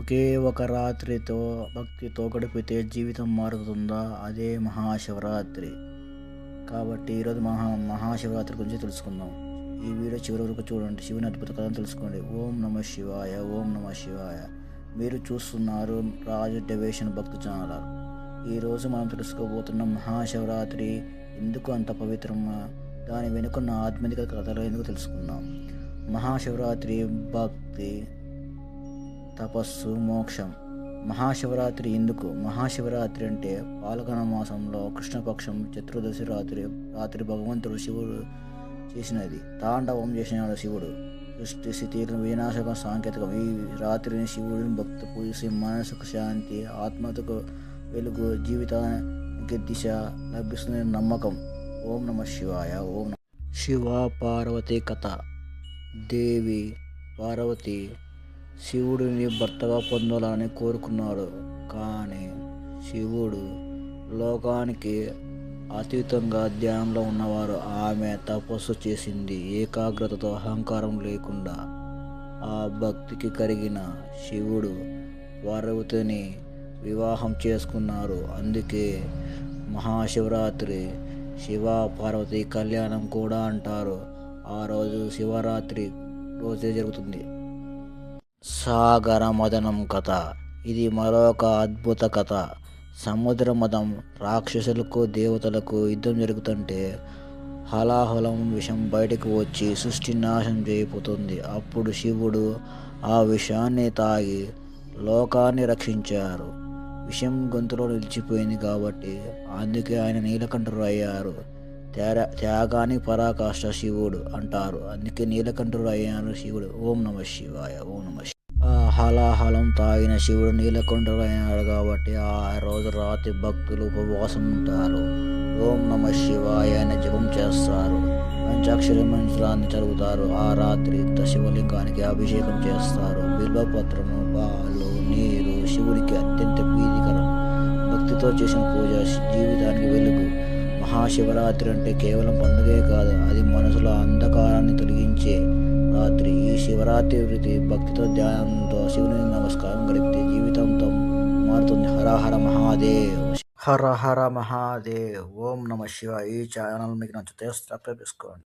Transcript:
ఒకే ఒక రాత్రితో భక్తితో గడిపితే జీవితం మారుతుందా? అదే మహాశివరాత్రి. కాబట్టి ఈరోజు మహాశివరాత్రి గురించి తెలుసుకుందాం. ఈ వీడియో చివరి వరకు చూడండి. శివుని అద్భుత కథను తెలుసుకోండి. ఓం నమ శివాయ, ఓం నమ శివాయ. మీరు చూస్తున్నారు రాజు డెవేషన్ భక్తి ఛానల్. ఈరోజు మనం తెలుసుకోబోతున్న మహాశివరాత్రి ఎందుకు అంత పవిత్రమా, దాని వెనుకున్న ఆధ్యాత్మిక కథలు ఎందుకు తెలుసుకుందాం. మహాశివరాత్రి భక్తి, తపస్సు, మోక్షం. మహాశివరాత్రి ఎందుకు? మహాశివరాత్రి అంటే పాల్గొన మాసంలో కృష్ణపక్షం చతుర్దశి రాత్రి భగవంతుడు శివుడు చేసినది. తాండవం చేసినాడు శివుడు. సృష్టి స్థితి వినాశక సాంకేతికం. ఈ రాత్రిని శివుడిని భక్తి పూజిసి మనసుకు శాంతి, ఆత్మకు వెలుగు, జీవితానికి దిశ లభిస్తుందని నమ్మకం. ఓం నమ శివాయ. ఓం శివ పార్వతి కథ. దేవి పార్వతి శివుడిని భర్తగా పొందాలని కోరుకున్నాడు. కానీ శివుడు లోకానికి అతీతంగా ధ్యానంలో ఉన్నవారు. ఆమె తపస్సు చేసింది ఏకాగ్రతతో, అహంకారం లేకుండా. ఆ భక్తికి కరిగిన శివుడు పార్వతిని వివాహం చేసుకున్నారు. అందుకే మహాశివరాత్రి శివ పార్వతి కళ్యాణం కూడా అంటారు. ఆ రోజు శివరాత్రి రోజే జరుగుతుంది. సాగర మదనం కథ. ఇది మరొక అద్భుత కథ. సముద్ర మదం. రాక్షసులకు దేవతలకు యుద్ధం జరుగుతుంటే హలాహలం విషం బయటకు వచ్చి సృష్టి నాశనం చేయబోతుంది. అప్పుడు శివుడు ఆ విషాన్ని తాగి లోకాన్ని రక్షించారు. విషం గొంతులో నిలిచిపోయింది కాబట్టి అందుకే ఆయన నీలకంఠుడు అయ్యారు. త్యాగాన్ని పరాకాష్ట శివుడు అంటారు. అందుకే నీలకంఠుడు అయ్యారు శివుడు. ఓం నమ శివాయ. ఓం నమ శివాయ. ఆ హలాహలం తాగిన శివుడు నీలకంఠుడు అయినాడు కాబట్టి ఆ రోజు రాత్రి భక్తులు ఉపవాసం ఉంటారు. ఓం నమ శివాయ అని జపం చేస్తారు. పంచాక్షరి మంత్రాన్ని చదువుతారు. ఆ రాత్రి శివలింగానికి అభిషేకం చేస్తారు. బిల్వపత్రము, పాలు, నీరు శివుడికి అత్యంత ప్రీతికరం. భక్తితో చేసిన పూజ జీవితానికి వెలుగు. మహాశివరాత్రి అంటే కేవలం పండుగే కాదు, అది మనసులో అంధకారాన్ని తొలగించే రాత్రి. ఈ శివరాత్రి భక్తితో, ధ్యానంతో శివుని నమస్కారం గడిపితే జీవితంతో మారుతుంది. హర హర మహాదేవ్. హర హర మహాదేవ్. ఓం నమ శివాయ. ఈ ఛానల్ మీకు నచ్చితే సబ్స్క్రైబ్ చేసుకోండి.